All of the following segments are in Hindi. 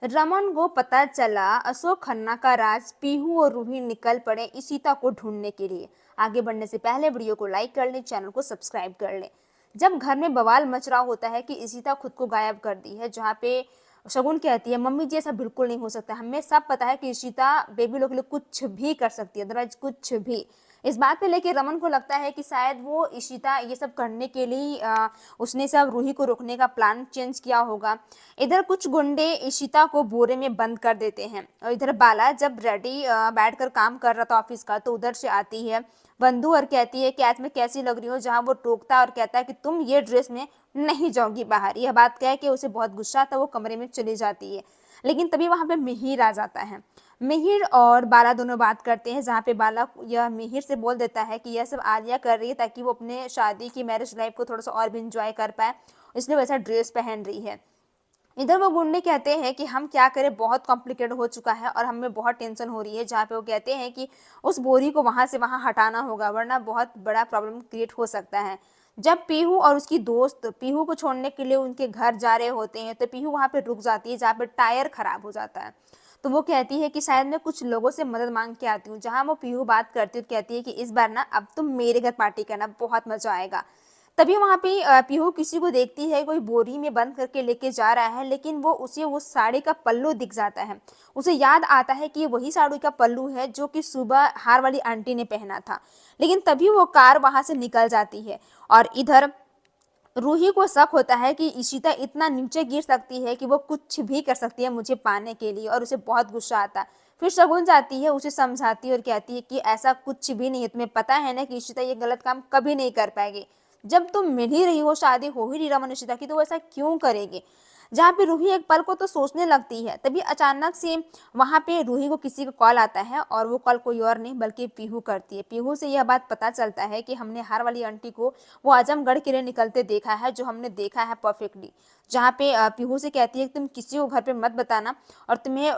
रमन को पता चला अशोक खन्ना का राज। पीहू और रूही निकल पड़े इशिता को ढूंढने के लिए। आगे बढ़ने से पहले वीडियो को लाइक कर लें, चैनल को सब्सक्राइब कर लें। जब घर में बवाल मच रहा होता है कि इशिता खुद को गायब कर दी है, जहाँ पे शगुन कहती है मम्मी जी ऐसा बिल्कुल नहीं हो सकता, हमें सब पता है कि इशिता बेबी लोग के लिए कुछ भी कर सकती है, अदरवाइज कुछ भी। इस बात पे लेके रमन को लगता है कि शायद वो इशिता ये सब करने के लिए उसने सब रूही को रोकने का प्लान चेंज किया होगा। इधर कुछ गुंडे इशिता को बोरे में बंद कर देते हैं और इधर बाला जब रेडी बैठकर काम कर रहा था ऑफिस का, तो उधर से आती है बंधु और कहती है कि आज मैं कैसी लग रही हूँ, जहाँ वो टोकता है और कहता है कि तुम ये ड्रेस में नहीं जाओगी बाहर। यह बात कह के उसे बहुत गुस्सा आता है, वो कमरे में चली जाती है। लेकिन तभी वहां पे मिहिर आ जाता है। मिहिर और बाला दोनों बात करते हैं, जहाँ पे बाला यह मिहिर से बोल देता है कि यह सब आलिया कर रही है ताकि वो अपने शादी की मैरिज लाइफ को थोड़ा सा और भी इंजॉय कर पाए, इसलिए वैसा ड्रेस पहन रही है। इधर वो गुंडे कहते हैं कि हम क्या करें, बहुत कॉम्प्लिकेटेड हो चुका है और हमें बहुत टेंशन हो रही है। जहाँ पे वो कहते हैं कि उस बोरी को वहां से वहां हटाना होगा, वरना बहुत बड़ा प्रॉब्लम क्रिएट हो सकता है। जब पीहू और उसकी दोस्त पीहू को छोड़ने के लिए उनके घर जा रहे होते हैं, तो पीहू वहां पे रुक जाती है, जहाँ पे टायर खराब हो जाता है। तो वो कहती है कि शायद मैं कुछ लोगों से मदद मांग के आती हूँ। जहाँ वो पीहू बात करती है, कहती है कि इस बार ना अब तुम मेरे घर पार्टी करना, बहुत मजा आएगा। तभी वहां पे पीहू किसी को देखती है, कोई बोरी में बंद करके लेके जा रहा है, लेकिन वो उसे वो साड़ी का पल्लू दिख जाता है। उसे याद आता है कि ये वही साड़ी का पल्लू है जो कि सुबह हार वाली आंटी ने पहना था। लेकिन तभी वो कार वहां से निकल जाती है और इधर रूही को शक होता है कि इशिता इतना नीचे गिर सकती है कि वो कुछ भी कर सकती है मुझे पाने के लिए, और उसे बहुत गुस्सा आता है। फिर शगुन जाती है, उसे समझाती है और कहती है कि ऐसा कुछ भी नहीं है, तुम्हें पता है ना कि इशिता ये गलत काम कभी नहीं कर पाएगी। जब तुम मिल ही रही हो, शादी हो ही रही रमन इशिता की, तो ऐसा क्यों करेगी। जहाँ पे रूही एक पल को तो सोचने लगती है, तभी अचानक से वहां पे रूही को किसी का कॉल आता है और वो कॉल कोई और नहीं बल्कि पीहू करती है। पीहू से यह बात पता चलता है कि हमने हार वाली आंटी को वो आजमगढ़ के लिए निकलते देखा है, जो हमने देखा है परफेक्टली। जहाँ पे पीहू से कहती है कि तुम किसी को घर पे मत बताना, और तुम्हें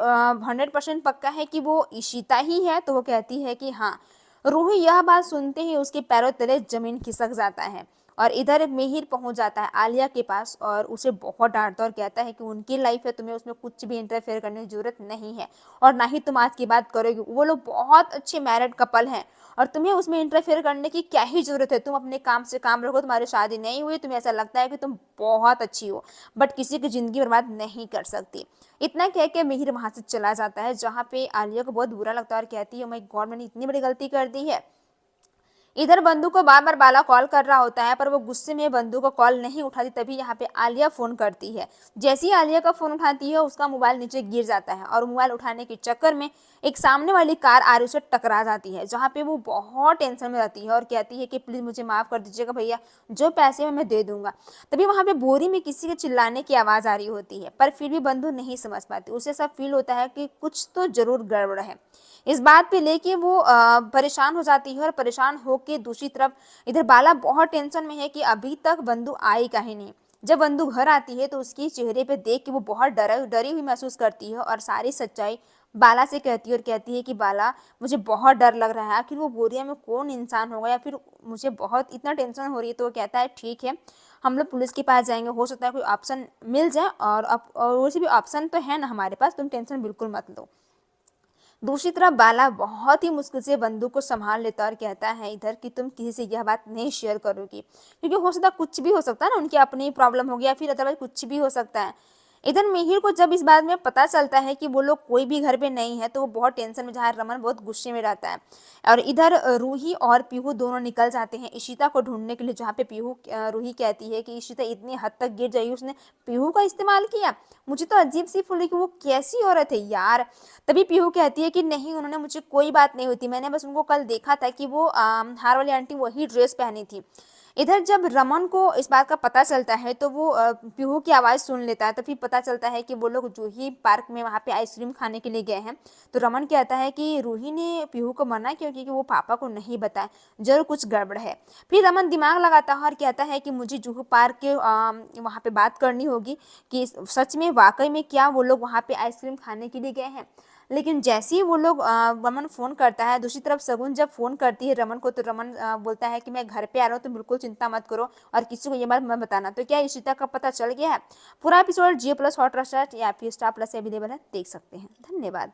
100% पक्का है कि वो इशिता ही है। तो वो कहती है कि हाँ। रूही यह बात सुनते ही उसके पैरों तले जमीन खिसक जाता है और इधर मिहिर पहुंच जाता है आलिया के पास और उसे बहुत डांटता और कहता है कि उनकी लाइफ है, तुम्हें उसमें कुछ भी इंटरफेयर करने की जरूरत नहीं है और ना ही तुम आज की बात करोगे। वो लोग बहुत अच्छे मैरिड कपल हैं और तुम्हें उसमें इंटरफेयर करने की क्या ही जरूरत है। तुम अपने काम से काम रखो, तुम्हारी शादी नहीं हुई, तुम्हें ऐसा लगता है कि तुम बहुत अच्छी हो, बट किसी की जिंदगी बर्बाद नहीं कर सकती। इतना कह के मिहिर वहां से चला जाता है, जहाँ पे आलिया को बहुत बुरा लगता है और कहती है, ओ माय गॉड, मैंने इतनी बड़ी गलती कर दी है। इधर बंधु को बार बार बाला कॉल कर रहा होता है, पर वो गुस्से में बंधु को कॉल नहीं उठाती। तभी यहाँ पे आलिया फोन करती है। जैसे ही आलिया का फोन उठाती है, उसका मोबाइल नीचे गिर जाता है और मोबाइल उठाने के चक्कर में एक सामने वाली कार आ रही उसे टकरा जाती है, जहाँ पे वो बहुत टेंशन में रहती है और कहती है कि प्लीज मुझे माफ कर दीजिएगा भैया, जो पैसे मैं दे दूंगा। तभी वहां पे बोरी में किसी के चिल्लाने की आवाज आ रही होती है, पर फिर भी बंधु नहीं समझ पाती। उसे सब फील होता है कि कुछ तो जरूर गड़बड़ है। इस बात पे लेके वो परेशान हो जाती है और परेशान होके दूसरी तरफ इधर बाला बहुत टेंशन में है कि अभी तक बंधु आई काहे नहीं। जब बंधु घर आती है तो उसकी चेहरे पे देख के वो बहुत डरी हुई महसूस करती है और सारी सच्चाई बाला से कहती है और कहती है कि बाला, मुझे बहुत डर लग रहा है, आखिर वो बोरिया में कौन इंसान होगा, या फिर मुझे बहुत इतना टेंशन हो रही है। तो वो कहता है ठीक है, हम लोग पुलिस के पास जाएंगे, हो सकता है कोई ऑप्शन मिल जाए, और वैसे भी ऑप्शन तो है ना हमारे पास, तुम टेंशन बिल्कुल मत लो। दूसरी तरफ बाला बहुत ही मुश्किल से बंदूक को संभाल लेता और कहता है इधर कि तुम किसी से यह बात नहीं शेयर करोगी, क्योंकि हो सकता कुछ भी हो सकता है ना, उनकी अपनी प्रॉब्लम हो गया या फिर अदरवाइज कुछ भी हो सकता है। इधर मिहिर को जब इस बात में पता चलता है कि वो लोग कोई भी घर पे नहीं है, तो वो बहुत टेंशन में, जहाँ रमन बहुत गुस्से में रहता है। और इधर रूही और पीहू दोनों निकल जाते हैं इशिता को ढूंढने के लिए, जहाँ पे रूही कहती है कि इशिता इतनी हद तक गिर जाएगी, उसने पीहू का इस्तेमाल किया। मुझे तो अजीब सी फील हुई कि वो कैसी औरत है यार। तभी पीहू कहती है कि नहीं, उन्होंने मुझे कोई बात नहीं होती, मैंने बस उनको कल देखा था कि वो हार वाली आंटी वही ड्रेस पहनी थी। इधर जब रमन को इस बात का पता चलता है तो वो पीहू की आवाज़ सुन लेता है। तो फिर पता चलता है कि वो लोग जूही पार्क में वहाँ पे आइसक्रीम खाने के लिए गए हैं। तो रमन कहता है कि रूही ने पीहू को मना क्यों, क्योंकि वो पापा को नहीं बताए, जरूर कुछ गड़बड़ है। फिर रमन दिमाग लगाता है और कहता है कि मुझे जूहू पार्क के वहाँ पे बात करनी होगी कि सच में वाकई में क्या वो लोग वहाँ पे आइसक्रीम खाने के लिए गए हैं। लेकिन जैसे ही वो लोग रमन फोन करता है, दूसरी तरफ सगुन जब फोन करती है रमन को, तो रमन बोलता है कि मैं घर पे आ रहा हूँ, तो बिल्कुल चिंता मत करो और किसी को ये बात मत बताना। तो क्या इशिता का पता चल गया है? पूरा एपिसोड Jio+ हॉटस्टार या फिर स्टार प्लस अवेलेबल है, देख सकते हैं। धन्यवाद।